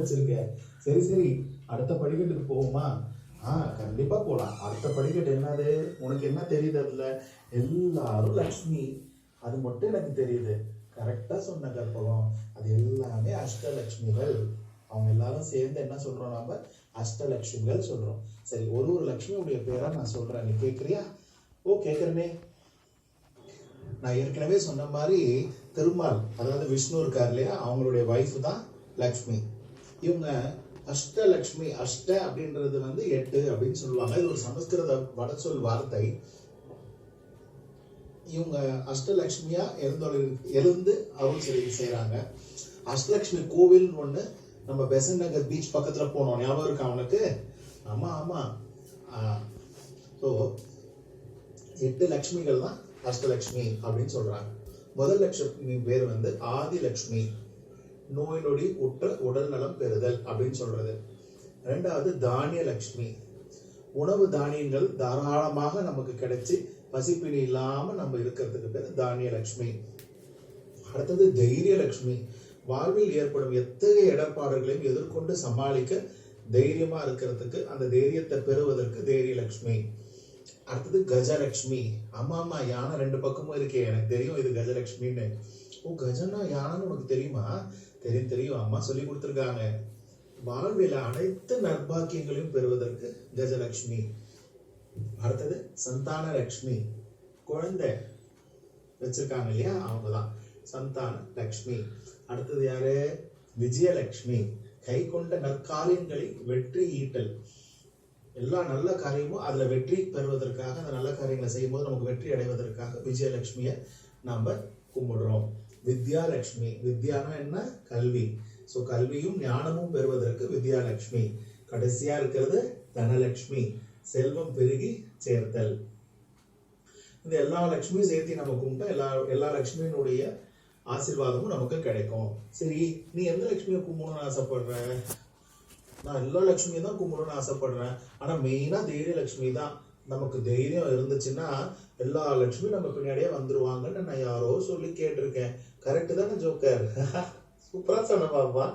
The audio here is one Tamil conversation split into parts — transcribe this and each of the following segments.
வச்சிருக்க. சரி சரி, அடுத்த படிக்கட்டுக்கு போவோமா? கண்டிப்பா போலாம். அடுத்த படிக்கட்டு என்னது? உனக்கு என்ன தெரியுது? அதுல எல்லாரும் லக்ஷ்மி, அது மட்டும் எனக்கு தெரியுது. கரெக்டா சொன்ன கற்பகம். அது எல்லாமே அஷ்டலட்சுமிகள். அவங்க எல்லாரும் சேர்ந்து என்ன சொல்றோம்? நாம அஷ்டலட்சுமிகள் சொல்றோம். சரி, ஒரு ஒரு லட்சுமியுடைய பேரா நான் சொல்றேன், நீ கேக்குறியா? கேக்குறனே. நான் ஏற்கனவே சொன்ன மாதிரி திருமால், அதாவது விஷ்ணு இருக்கார் இல்லையா, அவங்களுடைய வைஃப் தான் லக்ஷ்மி. இவங்க அஷ்டலக்ஷ்மி. அஷ்ட அப்படின்றது 8 அப்படின்னு சொல்லுவாங்க. இது ஒரு சமஸ்கிருத வடசொல் வார்த்தை. இவங்க அஷ்டலட்சுமியா எழுந்து அருள் செய்யறாங்க. அஷ்டலட்சுமி கோவில்னு ஒண்ணு நம்ம பெசன்ட் நகர் பீச் பக்கத்துல போனோம், ஞாபகம் இருக்கா உனக்கு? ஆமா ஆமா. ஸோ 8 லட்சுமிகள் தான் அஷ்டலட்சுமி அப்படின்னு சொல்றாங்க. முதல் லட்சுமி பேர் ஆதி லட்சுமி, நோய் நொடி உற்ற உடல் நலம் பெறுதல் அப்படின்னு சொல்றது. ரெண்டாவது தானிய லட்சுமி, உணவு தானியங்கள் தாராளமாக நமக்கு கிடைச்சி பசிப்பினி இல்லாம நம்ம இருக்கிறதுக்கு பேர் தானிய லட்சுமி. அடுத்தது தைரிய லட்சுமி, வாழ்வில் ஏற்படும் எத்தகைய இடர்பாடுகளையும் எதிர்கொண்டு சமாளிக்க தைரியமா இருக்கிறதுக்கு, அந்த தைரியத்தை பெறுவதற்கு தைரிய லட்சுமி. அடுத்தது கஜலட்சுமி. ஆமா ஆமா, யானை 2 பக்கமும் இருக்கே, எனக்கு தெரியும் இது கஜலட்சுமின்னு. கஜனா யானைன்னு உனக்கு தெரியுமா? தெரியும் தெரியும், அம்மா சொல்லி கொடுத்துருக்காங்க. வாழ்வில் அனைத்து நற்பாக்கியங்களையும் பெறுவதற்கு கஜலட்சுமி. அடுத்தது சந்தான லட்சுமி, குழந்தை வச்சிருக்காங்க இல்லையா, அவங்கதான் சந்தான லட்சுமி. அடுத்தது யாரு? விஜயலட்சுமி, கை கொண்ட நற்காரியங்களை வெற்றி ஈட்டல். எல்லா நல்ல காரியமும் அதுல வெற்றி பெறுவதற்காக, அந்த நல்ல காரியங்களை செய்யும் போது நமக்கு வெற்றி அடைவதற்காக விஜயலட்சுமிய நாம கும்பிடுறோம். வித்யாலட்சுமி, வித்யானா என்ன? கல்வி. சோ கல்வியும் ஞானமும் பெறுவதற்கு வித்யாலட்சுமி. கடைசியா இருக்கிறது தனலட்சுமி, செல்வம் பெருகி சேர்த்தல். இந்த எல்லா லட்சுமியும் சேர்த்து நம்ம கும்பிட்டா எல்லா லட்சுமியினுடைய ஆசீர்வாதமும் நமக்கு கிடைக்கும். சரி, நீ எந்த லட்சுமியை கும்பிடணும்னு ஆசைப்படுற? நான் எல்லா லட்சுமியும் தான் கும்பிடணும்னு ஆசைப்படுறேன். ஆனா மெயினா தைரிய லட்சுமி தான். நமக்கு தைரியம் இருந்துச்சுன்னா எல்லா லட்சுமியும் நம்ம பின்னாடியே வந்துருவாங்கன்னு நான் யாரோ சொல்லி கேட்டிருக்கேன். கரெக்ட் தானே ஜோக்கர்? சூப்பரா சொன்ன பாப்பா.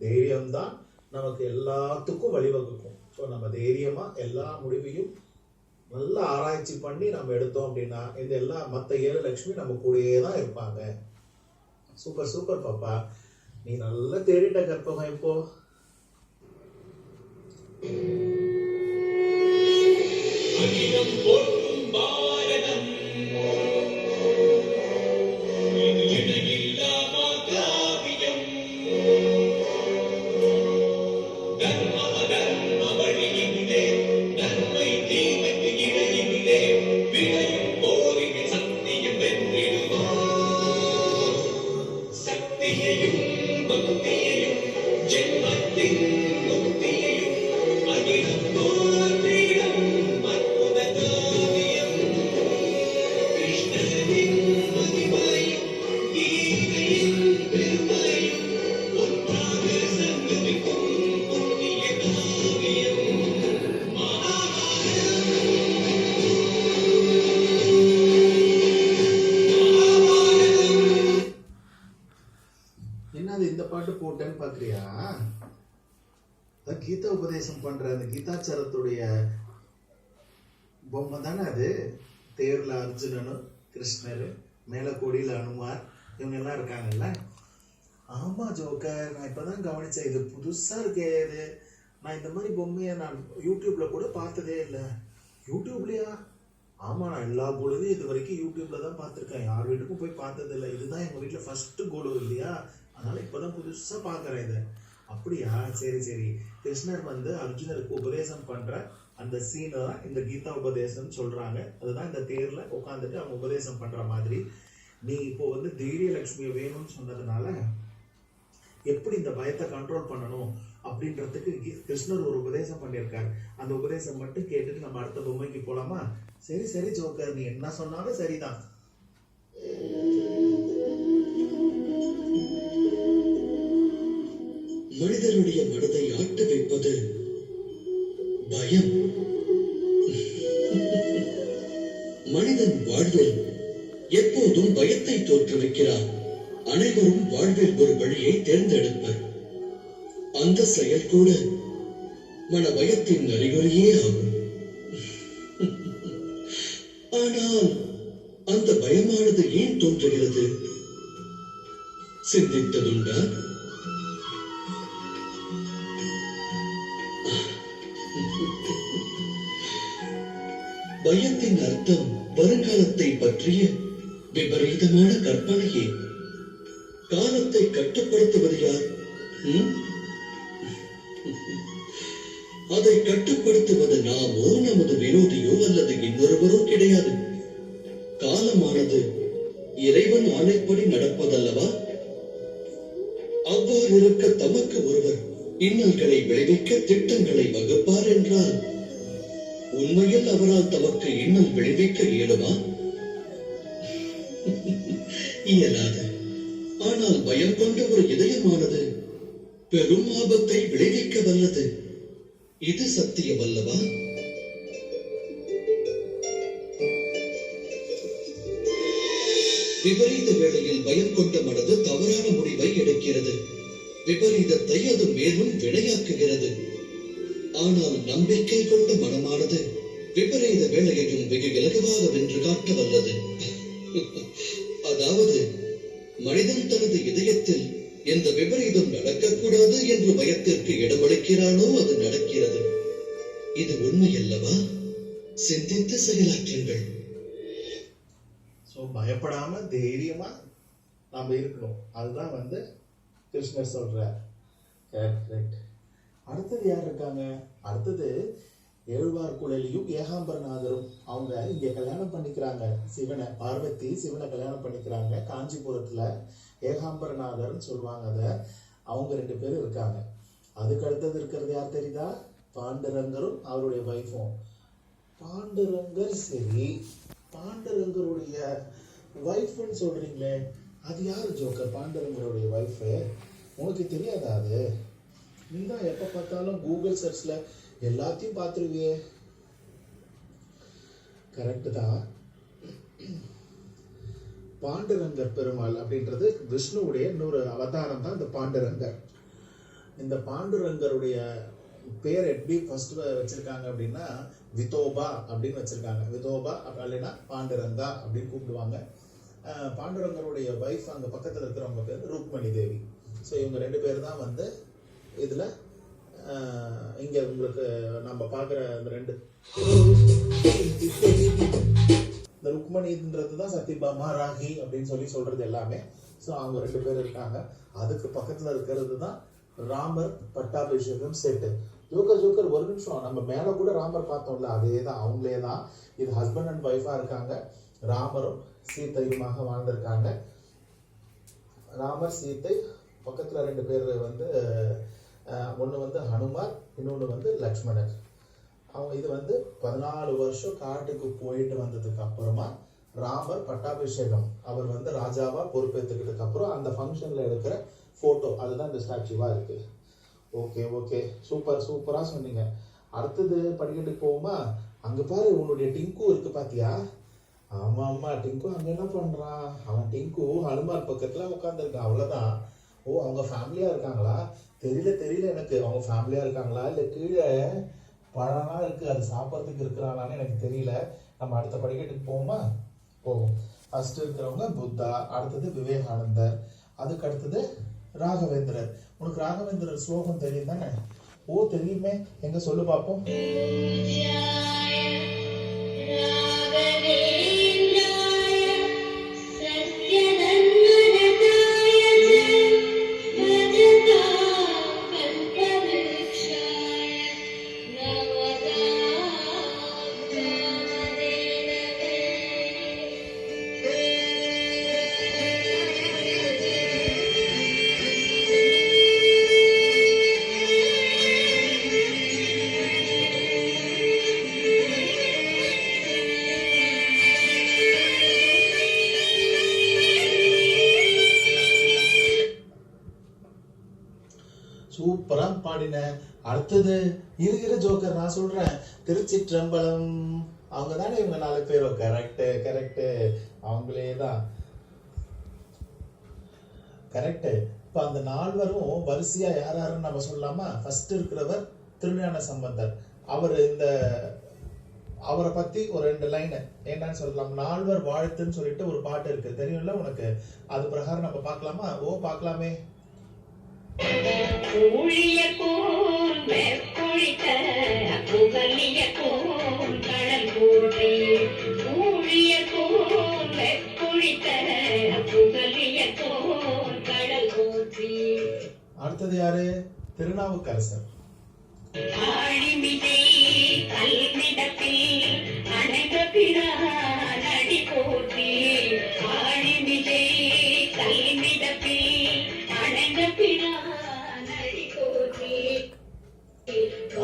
தைரியம் தான் நமக்கு எல்லாத்துக்கும் வழிவகுக்கும். ஸோ நம்ம தைரியமா எல்லா முடிவையும் நல்லா ஆராய்ச்சி பண்ணி நம்ம எடுத்தோம் அப்படின்னா இந்த எல்லா மற்ற 7 லட்சுமி நம்ம கூடயே தான் இருப்பாங்க. சூப்பர் சூப்பர் பாப்பா, நீ நல்லா தேடிட்ட கற்பகம். இப்போ அகிலம் போற்றும் பாரதம், இணையில்லா காவியம், தர்ம வழியிலே, நன்மை தீமைக்கு இடையிலே, விளையும் போரில் சக்தியும் வென்றிடுவார். சக்தியையும் பக்தியையும் ஜென்மத்தின் முக்தியையும் அகிலம் போற்றிடும் அற்புத காவியம். கிருஷ்ணனின் மகிமையும் கீதையின் பெருமையும் ஒன்றாக சங்கமிக்கும் புண்ணிய காவியம் மகாபாரதம். என்னது இந்த பாட்டு போட்டேன்னு பாக்குறியா? கீதா உபதேசம் பண்ற அந்த கீதாச்சாரத்துடைய பொம்மை தானே அது. தேர்ல அர்ஜுனனும் கிருஷ்ணர், மேல கோடியில அனுமார், இவங்க எல்லாம் இருக்காங்கல்ல. ஆமா ஜோக்கர், நான் இப்பதான் கவனிச்சேன். இது புதுசா இருக்கே. இது நான் இந்த மாதிரி பொம்மையை நான் யூடியூப்ல கூட பார்த்ததே இல்லை. யூடியூப்லயா? ஆமா, நான் எல்லா கோலுமே இது வரைக்கும் யூடியூப்ல தான் பார்த்திருக்கேன். யார் வீட்டுக்கும் போய் பார்த்தது இல்லை. இதுதான் எங்க வீட்டுல ஃபர்ஸ்ட் கோலு இல்லையா, அதனால இப்பதான் புதுசா பாக்குறேன் இதை. அப்படியா? சரி சரி. கிருஷ்ணர் அர்ஜுனருக்கு உபதேசம் பண்ற அந்த சீனை தான் இந்த கீதா உபதேசம் சொல்றாங்க. அதுதான் இந்த தேர்ல உட்காந்துட்டு அவங்க உபதேசம் பண்ற மாதிரி. நீ இப்போ தைரிய லட்சுமியை வேணும்னு சொன்னதுனால எப்படி இந்த பயத்தை கண்ட்ரோல் பண்ணணும் அப்படின்றதுக்கு கிருஷ்ணர் ஒரு உபதேசம் பண்ணியிருக்காரு. அந்த உபதேசம் மட்டும் கேட்டுட்டு நம்ம அடுத்த பொம்மைக்கு போலாமா? சரி சரி ஜோக்கர், நீ என்ன சொன்னாலும் சரிதான். மனிதனுடைய மனதை ஆட்ட வைப்பது பயம். மனிதன் வாழ்வில் எப்போதும் பயத்தை தோற்றுவிக்கிறார். அனைவரும் வாழ்வில் ஒரு வழியை தேர்ந்தெடுப்பர். அந்த செயல் கூட மனபயத்தின் அறிகுறியே ஆகும். ஆனால் அந்த பயமானது ஏன் தோன்றுகிறது? சிந்தித்ததுண்டா? பயத்தின் அர்த்தம் வருங்காலத்தை பற்றிய விபரீதமான கற்பனையே. காலத்தை கட்டுப்படுத்துவது யார்? அதை கட்டுப்படுத்துவது நாமோ, நமது விரோதியோ அல்லது இன்னொருவரோ கிடையாது. காலமானது இறைவன் ஆணைப்படி நடப்பதல்லவா? அவ்வாறு இருக்க தமக்கு ஒருவர் இன்னல்களை விளைவிக்க திட்டங்களை வகுப்பார் என்றால் உண்மையில் அவரால் தமக்கு இன்னல் விளைவிக்க இயலுமா? இயலாது. ஆனால் பயம் கொண்ட ஒரு இதயமானது பெரும் ஆபத்தை விளைவிக்க வல்லது. இது சத்தியம் அல்லவா? விபரீத வேளையில் பயம் கொண்ட மனது தவறான முடிவை எடுக்கிறது. விபரீதத்தை அது மேலும் வினையாக்குகிறது. ஆனால் நம்பிக்கை கொண்ட மனமானது விபரீத வேளையையும் வெகு இலகுவாக வென்று காட்ட வல்லது. அதாவது மனிதன் தனது இதயத்தில் எந்த விபரீதம் நடக்கக்கூடாது என்று பயத்திற்கு இடமளிக்கிறானோ அது நடக்கிறது. இது உண்மை அல்லவா? சிந்தித்து செயலாற்றுங்கள். பயப்படாம தைரியமா நாம இருக்கணும். அதுதான் கிருஷ்ணர் சொல்றார். அடுத்தது யார் இருக்காங்க? அடுத்தது எழுவார்குழலியும் ஏகாம்பரநாதரும். அவங்க இங்க கல்யாணம் பண்ணிக்கிறாங்க சிவனை. பார்வதி சிவனை கல்யாணம் பண்ணிக்கிறாங்க காஞ்சிபுரத்துல. ஏகாம்பரநாதர்னு சொல்லுவாங்க அத. அவங்க 2 பேரும் இருக்காங்க. அதுக்கு அடுத்தது இருக்கிறது யார் தெரியுதா? பாண்டுரங்கரும் அவருடைய வைஃபும். பாண்டுரங்கர் சரி, பாண்டுரங்கருடைய வைஃப்னு சொல்றீங்களே, அது யாரு ஜோக்கர்? பாண்டுரங்கருடைய வைஃப் உனக்கு தெரியாதா? அது நீ தான் எப்ப பார்த்தாலும் கூகுள் சர்ச்ல எல்லாத்தையும் பார்த்துருவியே. கரெக்டு தான். பாண்டுரங்கர் பெருமாள் அப்படின்றது விஷ்ணுவுடைய இன்னொரு அவதாரம் தான் இந்த பாண்டுரங்கர். இந்த பாண்டுரங்கருடைய பேர் எப்படி ஃபர்ஸ்ட் வச்சிருக்காங்க அப்படின்னா விதோபா அப்படின்னு வச்சிருக்காங்க. விதோபா அப்படின்னா பாண்டுரங்கா அப்படின்னு கூப்பிடுவாங்க. பாண்டுரங்கருடைய வைஃப் அங்க பக்கத்துல இருக்கிறவங்க பேர் ருக்மணி தேவி. ஸோ இவங்க 2 பேர் தான் இதுல இங்க உங்களுக்கு நம்ம பாக்குற இந்த 2 இந்த ருக்மணின்றது தான் சத்யபாமா ராகி அப்படின்னு சொல்றது எல்லாமே. ஸோ அவங்க 2 பேர் இருக்காங்க. அதுக்கு பக்கத்துல இருக்கிறது தான் ராமர் பட்டாபிஷேகம் செட்டு. ஜோக்கர் ஒரு நிமிஷம், நம்ம மேல கூட ராமர் பார்த்தோம்ல, அதே தான், அவங்களே தான். இது ஹஸ்பண்ட் அண்ட் ஒய்ஃபா இருக்காங்க. ராமரும் சீத்தையுமாக வாழ்ந்திருக்காங்க. ராமர் சீத்தை பக்கத்துல 2 பேர் ஒன்று ஹனுமார், இன்னொன்று லக்ஷ்மணர். அவங்க இது 14 வருஷம் காட்டுக்கு போயிட்டு வந்ததுக்கு அப்புறமா ராமர் பட்டாபிஷேகம் அவர் ராஜாவா பொறுப்பேற்றுக்கிட்டதுக்கு அப்புறம் அந்த ஃபங்க்ஷன்ல எடுக்கிற போட்டோ அதுதான் இந்த ஸ்டாச்சுவா இருக்கு. ஓகே சூப்பரா சொன்னீங்க. அடுத்தது படிக்கட்டுக்கு போவோமா? அங்க பாரு, உன்னுடைய டிங்கு இருக்கு பாத்தியா? ஆமா டிங்கு அங்க என்ன பண்றான்? அவன் டிங்கு ஹனுமார் பக்கத்துல உட்காந்துருக்கான், அவ்வளவுதான். ஓ, அவங்க ஃபேமிலியா இருக்காங்களா? தெரியல எனக்கு. அவங்க ஃபேமிலியா இருக்காங்களா இல்ல கீழே பழம்லாம் இருக்கு அது சாப்பிட்றதுக்கு இருக்கிறாங்களான்னு எனக்கு தெரியல. நம்ம அடுத்த படிக்கட்டுக்கு போவோமா? போவோம். ஃபர்ஸ்ட் இருக்கிறவங்க புத்தா, அடுத்தது விவேகானந்தர், அதுக்கு அடுத்தது ராகவேந்திரர். உனக்கு ராகவேந்திரர் ஸ்லோகம் தெரியும் தானே? ஓ தெரியுமே, எங்க சொல்லு பார்ப்போம். சூப்பரா பாடின. அடுத்தது இருக்கிற ஜோக்கர் நான் சொல்றேன், திருச்சிற்றம்பலம். அவங்க தானே இவங்க 4 பேரும். கரெக்ட் அவங்களே தான். கரெக்ட். இப்ப அந்த நால்வரும் வரிசையா யார் யாருன்னு நம்ம சொல்லலாமா? ஃபர்ஸ்ட் இருக்கிறவர் திருஞான சம்பந்தர். அவர் இந்த அவரை பத்தி ஒரு 2 லைன் என்னன்னு சொல்லலாம். நால்வர் வாழ்த்துன்னு சொல்லிட்டு ஒரு பாட்டு இருக்கு, தெரியும்ல உனக்கு? அது பிரகாரம் நம்ம பார்க்கலாமா? பார்க்கலாமே. அடுத்தது யாரு? திருநாவுக்கரசர்.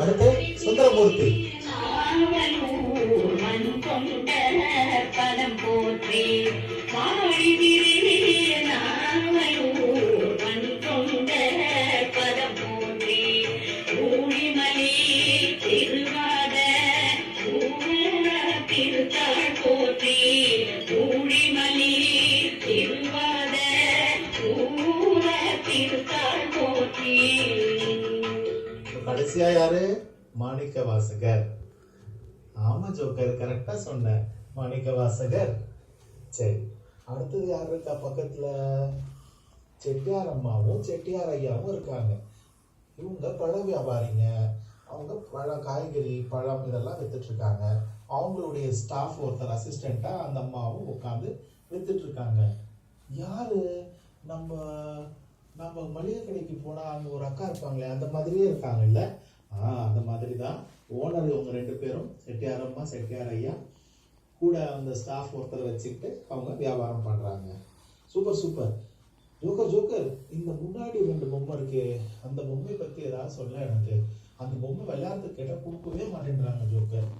அடுத்து சுந்தரமூர்த்தி. கடைசியா யாரு? மாணிக்க வாசகர். ஆமா ஜோக்கர், கரெக்டா சொன்ன, மாணிக்க வாசகர். சரி, அடுத்தது யாரு இருக்கா பக்கத்துல? செட்டியார் அம்மாவும் செட்டியார் ஐயாவும் இருக்காங்க. இவங்க பழ வியாபாரிங்க. அவங்க பழம், காய்கறி, பழம் இதெல்லாம் வித்துட்டு இருக்காங்க. அவங்களுடைய ஸ்டாஃப் ஒருத்தர் அசிஸ்டண்டா அந்த அம்மாவும் உட்காந்து வித்துட்டு இருக்காங்க. யாரு? நம்ம நம்ம மளிகை கடைக்கு போனா அங்க ஒரு அக்கா இருப்பாங்களே, அந்த மாதிரியே இருக்காங்கல்ல? அந்த மாதிரி தான் ஓனர். இவங்க 2 பேரும், செட்டியார் அம்மா செட்டியார் ஐயா, கூட அந்த ஸ்டாஃப் ஒருத்தர் வச்சுக்கிட்டு அவங்க வியாபாரம் பண்றாங்க. Super super. ஜோக்கர் ஜோக்கர், இந்த முன்னாடி 2 பொம்மை இருக்கு, அந்த பொம்மை பத்தி ஏதாவது சொல்ல எனக்கு. அந்த பொம்மை விளையாட்டு கேட்டா கொடுக்கவே மாட்டேன்றாங்க ஜோக்கர்.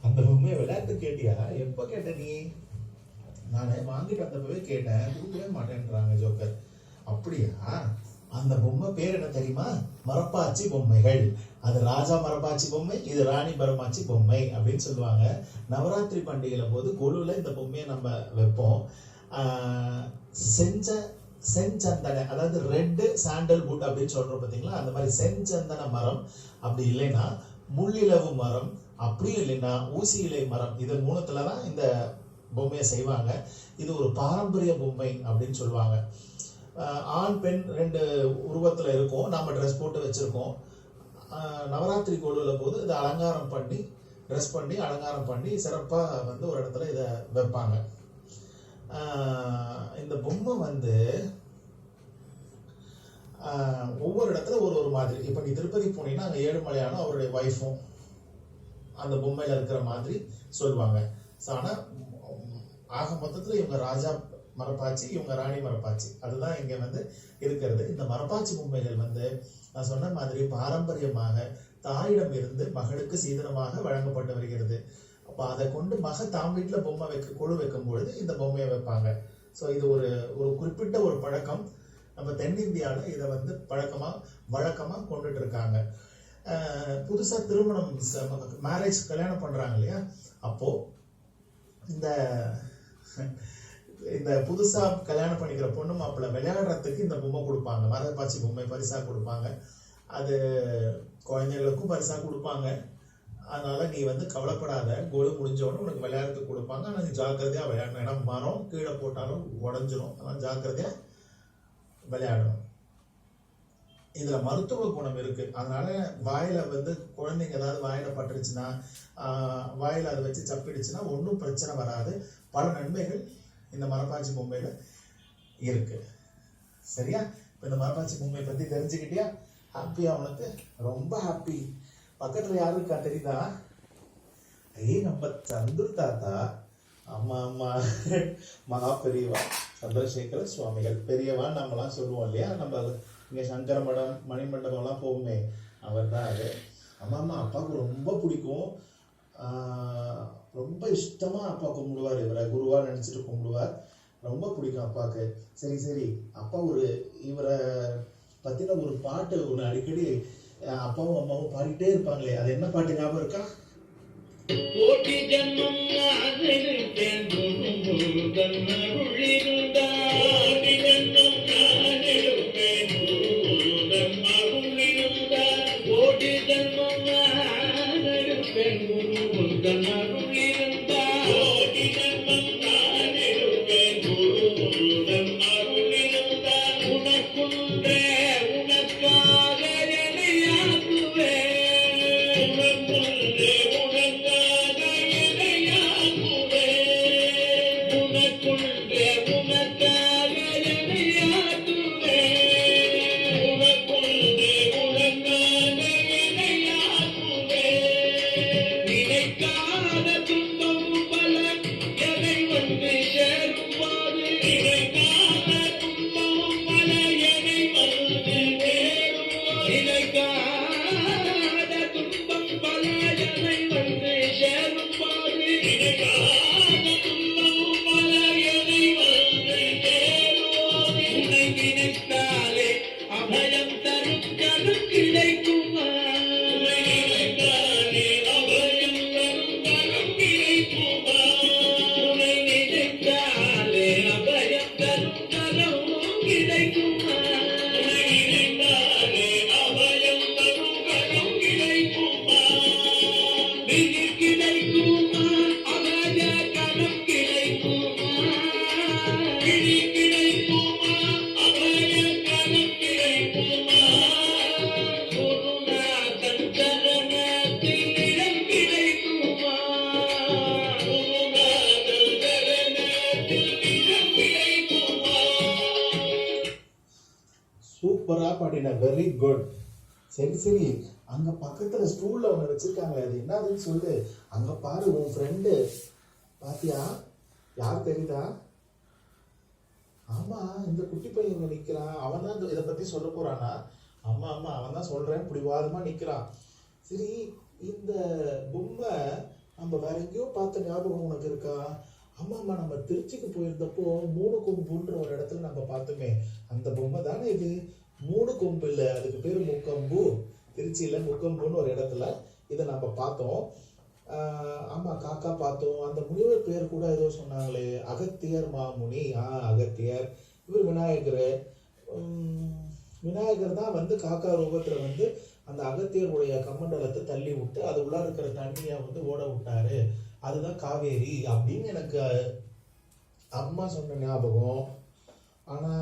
அந்த பொம்மையை விளையாட்டு கேட்டியா? எப்ப கேட்ட நீ? நான் வாங்கிட்டு வந்தப்பவே கேட்டேன், கொடுக்கவே மாட்டேன்றாங்க ஜோக்கர். அப்படியா? அந்த பொம்மை பேர் என்ன தெரியுமா? மரப்பாச்சி பொம்மைகள். அது ராஜா மரப்பாச்சி பொம்மை, இது ராணி மரப்பாச்சி பொம்மை அப்படின்னு சொல்லுவாங்க. நவராத்திரி பண்டிகையில போது கொலுல இந்த பொம்மையை நம்ம வைப்போம். செஞ்சந்தன, அதாவது ரெட் சாண்டல்வுட் அப்படின்னு சொல்றோம் பாத்தீங்களா? அந்த மாதிரி செஞ்சந்தன மரம், அப்படி இல்லைன்னா முள்ளிலவு மரம், அப்படியும் இல்லைன்னா ஊசி இலை மரம், இது 3துலதான் இந்த பொம்மையை செய்வாங்க. இது ஒரு பாரம்பரிய பொம்மை அப்படின்னு சொல்லுவாங்க. ஆண் பெண் 2 உருவத்துல இருக்கும். நாம ட்ரெஸ் போட்டு வச்சிருக்கோம். நவராத்திரி கொலுல போது இதை அலங்காரம் பண்ணி, ட்ரெஸ் பண்ணி அலங்காரம் பண்ணி சிறப்பா வந்து ஒரு இடத்துல இதை வைப்பாங்க. இந்த பொம்மை வந்து ஒவ்வொரு இடத்துல ஒரு மாதிரி. இப்ப நீ திருப்பதி போனீங்கன்னா அங்க ஏழுமலையானும் அவருடைய வைஃபும் அந்த பொம்மையில இருக்கிற மாதிரி சொல்லுவாங்க. ஆனா ஆக மொத்தத்துல இவங்க ராஜா மரப்பாச்சி, இவங்க ராணி மரப்பாச்சி, அதுதான் இங்க வந்து இருக்கிறது. இந்த மரப்பாச்சி பொம்மைகள் வந்து நான் சொன்ன மாதிரி பாரம்பரியமாக தாயிடம் இருந்து மகளுக்கு சீதனமாக வழங்கப்பட்டு வருகிறது. அப்ப அதை கொண்டு மக தாம் வீட்டுல பொம்மை கொழு வைக்கும் பொழுது இந்த பொம்மையை வைப்பாங்க. ஸோ இது ஒரு குறிப்பிட்ட ஒரு பழக்கம். நம்ம தென்னிந்தியாவில் இதை வந்து வழக்கமா கொண்டுட்டு இருக்காங்க. புதுசா திருமணம், மேரேஜ், கல்யாணம் பண்றாங்க இல்லையா? அப்போ இந்த புதுசா கல்யாணம் பண்ணிக்கிற பொண்ணு மாப்பிள்ளை விளையாடுறதுக்கு இந்த பொம்மை கொடுப்பாங்க. மரப்பாச்சி பொம்மை பரிசா கொடுப்பாங்க. அது குழந்தைகளுக்கும் பரிசா கொடுப்பாங்க. அதனால நீ வந்து கவலைப்படாத, கொலு முடிஞ்சவொடனே உனக்கு விளையாடுறதுக்கு கொடுப்பாங்க. ஆனா நீ ஜாக்கிரதையா விளையாடணும். ஏன்னா மரம் கீழே போட்டாலும் உடஞ்சிரும். அதனால ஜாக்கிரதையா விளையாடணும். இதுல மருத்துவ குணம் இருக்கு. அதனால வாயில வந்து குழந்தைங்க ஏதாவது வாயில பட்டுருச்சுன்னா, வாயில அதை வச்சு சப்பிடுச்சுன்னா ஒன்றும் பிரச்சனை வராது. பல நன்மைகள் இந்த மரப்பாச்சி பொம்மையில இருக்கு. சரியா? இப்ப இந்த மரப்பாச்சி பொம்மை பத்தி தெரிஞ்சுக்கிட்டியா? ஹாப்பியா உனக்கு? ரொம்ப ஹாப்பி. பக்கத்துல யாரு இருக்கா தெரியுதா? நம்ம சந்துரு தாத்தா. அம்மா அம்மா மகா பெரியவா சந்திரசேகர சுவாமிகள். பெரியவான்னு நம்மலாம் சொல்லுவோம் இல்லையா? நம்ம இங்க சங்கர மடம், மணிமண்டபம் எல்லாம் போகுமே, அவர் தான் அது. அம்மா அம்மா அப்பாவுக்கு ரொம்ப பிடிக்கும். ரொம்ப இஷ்டமா அப்பா கும்பிடுவார். இவரை குருவா நினைச்சிட்டு கும்பிடுவார். ரொம்ப பிடிக்கும் அப்பாவுக்கு. சரி சரி, அப்பா இவரை பத்தின ஒரு பாட்டு ஒன்று அடிக்கடி அப்பாவும் அம்மாவும் பாடிட்டே இருப்பாங்களே, அது என்ன பாட்டு ஞாபகம் இருக்கா? கோடி ஜன்மம் நான் எடுப்பேன் முருகன் அருளிருந்தார். கோடி ஜன்மம் நான் எடுப்பேன் முருகன் அருளிருந்தார். கோடி ஜன்மம் நான் எடுப்பேன் முருகன் அருளிருந்தார். கோடி ஜன்மம் நான் எடுப்பேன் முருகன் அருளிருந்தார். உனக்குன்றே உனக்காக எனையாக்குவேன். உனக்குன்றே உனக்காக எனையாக்குவேன். உனக்குன்றே உனக்காக எனையாக்குவேன். உனக்குன்றே உனக்காக எனையாக்குவேன். நினைக்காத துன்பம் பல எனை வந்து சேரும்போது. நினைக்காத துன்பம் பல எனை வந்து சேரும்போது. நினைக்காத துன்பம் பல எனை வந்து சேரும்போது. நினைக்காத துன்பம் பல எனை வந்து சேரும்போது. உன்னை நினைத்தாலே அபயம் தரும் கரம் கிடைக்குமா? உன்னை நினைத்தாலே அபயம் தரும் கரம் கிடைக்குமா? உன்னை நினைத்தாலே அபயம் தரும் கரம் கிடைக்குமா? உன்னை நினைத்தாலே அபயம் தரும் கரம் கிடைக்குமா? விழி கிடைக்குமா? அபய கரம் கிடைக்குமா? விழி கிடைக்குமா? அபய கரம் கிடைக்குமா? குருநாதன் சரணத்தில் இடம் கிடைக்குமா? குருநாதன் சரணத்தில் இடம் கிடைக்குமா? சூப்பரா பாடின, வெரி குட். சரி சரி, அங்க பக்கத்துல ஸ்டூல்ல ஒண்ணு வச்சிருக்காங்களே, அது என்னதுன்னு சொல்லு. அங்க பாரு, உன் ஃப்ரெண்டு பாத்தியா? யார் தெரியுதா? ஆமா, இந்த குட்டி பையன் இங்க நிக்கிறான். அவன் தான் இதை பத்தி சொல்ல போறானா? ஆமா ஆமா, அவன் தான் சொல்றேன், பிடிவாதமா நிக்கிறான். சரி, இந்த பொம்மை நம்ம வேற எங்கேயோ பார்த்த ஞாபகம் உனக்கு இருக்கா? ஆமா ஆமா, நம்ம திருச்சிக்கு போயிருந்தப்போ மூணு கொம்புன்ற ஒரு இடத்துல நம்ம பார்த்தோமே, அந்த பொம்மை தானே இது. மூணு கொம்பு இல்ல, அதுக்கு பேரு முக்கம்பு. திருச்சியில முக்கம்புன்னு ஒரு இடத்துல இதை நம்ம பார்த்தோம். ஆமா, காக்கா பார்த்தோம். அந்த முனிவர் பேர் கூட ஏதோ சொன்னாங்களே, அகத்தியர் மாமுனி. அகத்தியர். இவர் விநாயகர். விநாயகர் தான் வந்து காக்கா ரூபத்துல வந்து அந்த அகத்தியருடைய கமண்டலத்தை தள்ளி விட்டு அது உள்ள இருக்கிற தண்ணியை வந்து ஓட விட்டாரு. அதுதான் காவேரி அப்படின்னு எனக்கு அம்மா சொன்ன ஞாபகம். ஆனா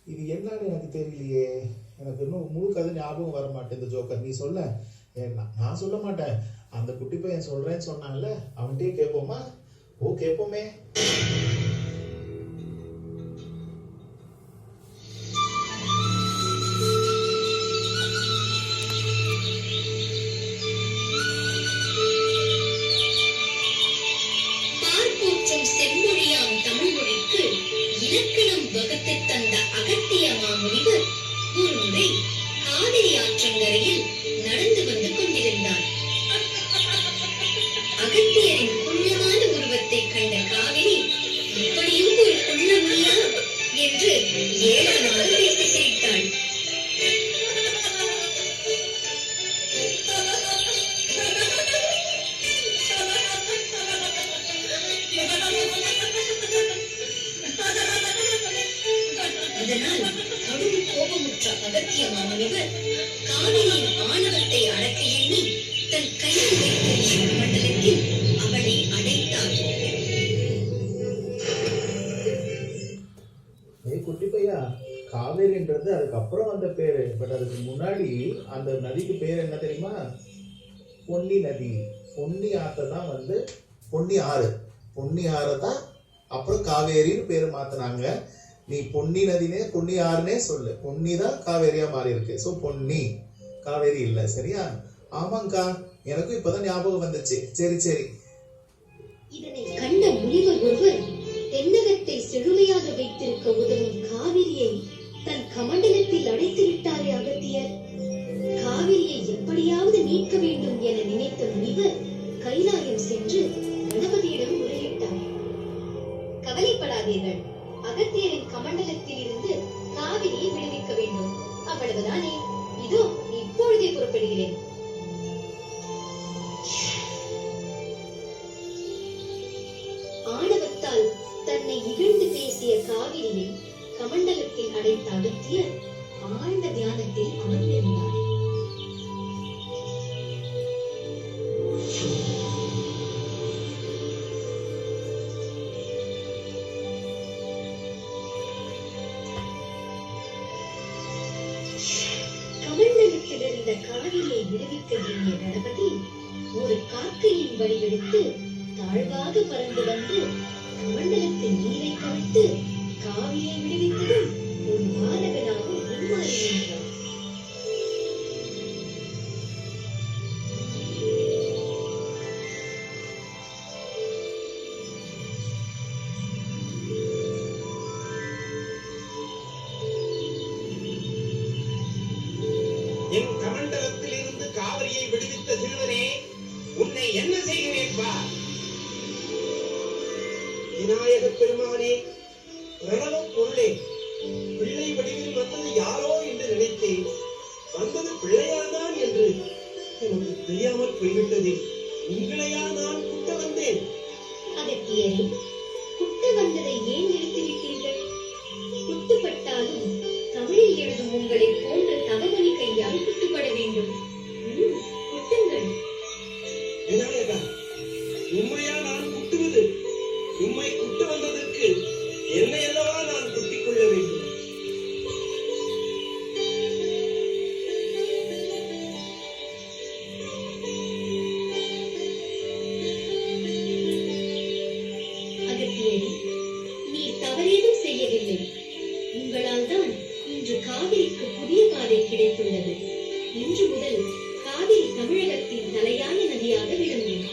இது என்னன்னு எனக்கு தெரியலையே. எனக்கு இன்னும் முழு கதை ஞாபகம் வர மாட்டேன். ஜோக்கர், நீ சொல்ல. நான் சொல்ல மாட்டேன், அந்த குட்டி பையன் சொல்றேன்னு சொன்னான்ல, அவன்கிட்டயே கேட்போமா? ஓ, கேட்போமே. பார்ப்போற்றும் செம்மொழியாம் தமிழ் மொழிக்கு இலக்கணம் வகுத்துத் தந்த அகத்திய மாமுனிவர் ஒருமுறை காவிரி ஆற்றங்கரையில் நடந்து வந்து கொண்டிருந்தார். அகத்தியரின் குள்ளமான உருவத்தை கண்ட காவிரி, இப்படியும் ஒரு குள்ள முனியா என்று ஏளனமாக பேசி சிரித்தாள். இதனால் கடும் கோபமுற்ற அகத்திய மாமுனிவர் காவிரியின் ஆணவத்தை அடக்க எண்ணி தன் கையில் வைத்திருந்த மண்டலத்தில் அவளை அடைத்தார். குட்டி பையா, காவேரின்றது அதுக்கப்புறம் வந்த பேரு. பட் அதுக்கு முன்னாடி அந்த நதிக்கு பேர் என்ன தெரியுமா? பொன்னி நதி. பொன்னி ஆத்தை தான் வந்து பொன்னி ஆறு. பொன்னி ஆறை தான் அப்புறம் காவேரின்னு பேர் மாத்தினாங்க. நீ பொன்னி நதினே பொன்னி ஆறுனே சொல்லு. பொன்னி தான் காவேரியா மாறி இருக்கு. ஸோ பொன்னி, காவேரி இல்லை. சரியா? ஆமாங்கா, எனக்கும் இப்பதான் ஞாபகம் வந்துச்சு. சரி சரி. இதனை கண்ட முனிவர் ஒருவர் தென்னகத்தை செழுமையாக வைத்திருக்க உதவும் காவிரியை தன் கமண்டலத்தில் அடைத்து விட்டாரே அகத்தியர். காவிரியை எப்படியாவது மீட்க வேண்டும் என நினைத்த முனிவர் கைலாயம் சென்று கணபதியிடம் முறையிட்டார். கவலைப்படாதீர்கள், அகத்தியரின் கமண்டலத்தில் இருந்து காவிரியை விடுவிக்க வேண்டும். அவ்வளவுதானே? இதோ இப்பொழுதே புறப்படுகிறேன். அடைத்த அகத்தியர் ஆழ்ந்த தியானத்தில் அமர்ந்திருந்தார். கமண்டலத்தில் இருந்த காவிரியை விடுவிக்க எண்ணிய கணபதி ஒரு காக்கையின் வடிவெடுத்து தாழ்வாக பறந்து வந்து கமண்டலத்தின் நீரை கவிழ்த்து காவிரியை விடுவித்ததும் ஒரு பாலகனாக உருமாறி நின்றார். என் கமண்டலத்தில் இருந்து காவிரியை விடுவித்த சிறுவனே, உன்னை என்ன செய்கிறேன் பார். விநாயக பெருமானே, பிரணவ பொருளே, பிள்ளை வடிவில் வந்தது யாரோ என்று நினைத்தேன். வந்தது பிள்ளையார்தான் என்று எனக்கு தெரியாமல் போய்விட்டது. உங்களையா நான் குட்ட வந்தேன்? அகத்தியரே, குட்ட வந்ததை ஏன் நிறுத்திவிட்டீர்கள்? குட்டுப்பட்டாலும் தமிழில் எழுதும் உங்களைப் போன்ற தவமணி கையால் குட்டுப்பட வேண்டும். குட்டுங்கள். விநாயகா, உண்மையா நான் குட்டுவது? உண்மை குட்ட வந்ததற்கு என்னை அல்லவா நான் குட்டிக் கொள்ள வேண்டும்? அகத்தியரே, நீ தவறேதும் செய்யவில்லை. உங்களால் தான் இன்று காவிரிக்கு புதிய பாதை கிடைத்துள்ளது. இன்று முதல் காவிரி தமிழகத்தின் தலையான நதியாக விளங்கும்.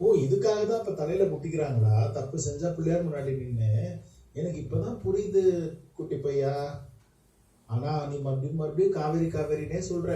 ஓ, இதுக்காக தான் இப்ப தலையில குட்டிக்கிறாங்களா? தப்பு செஞ்சா பிள்ளையார் முன்னாடி நின்னு. எனக்கு இப்பதான் புரியுது குட்டி பையா. ஆனா நீ மறுபடியும் மறுபடியும் காவேரி காவேரினே சொல்ற.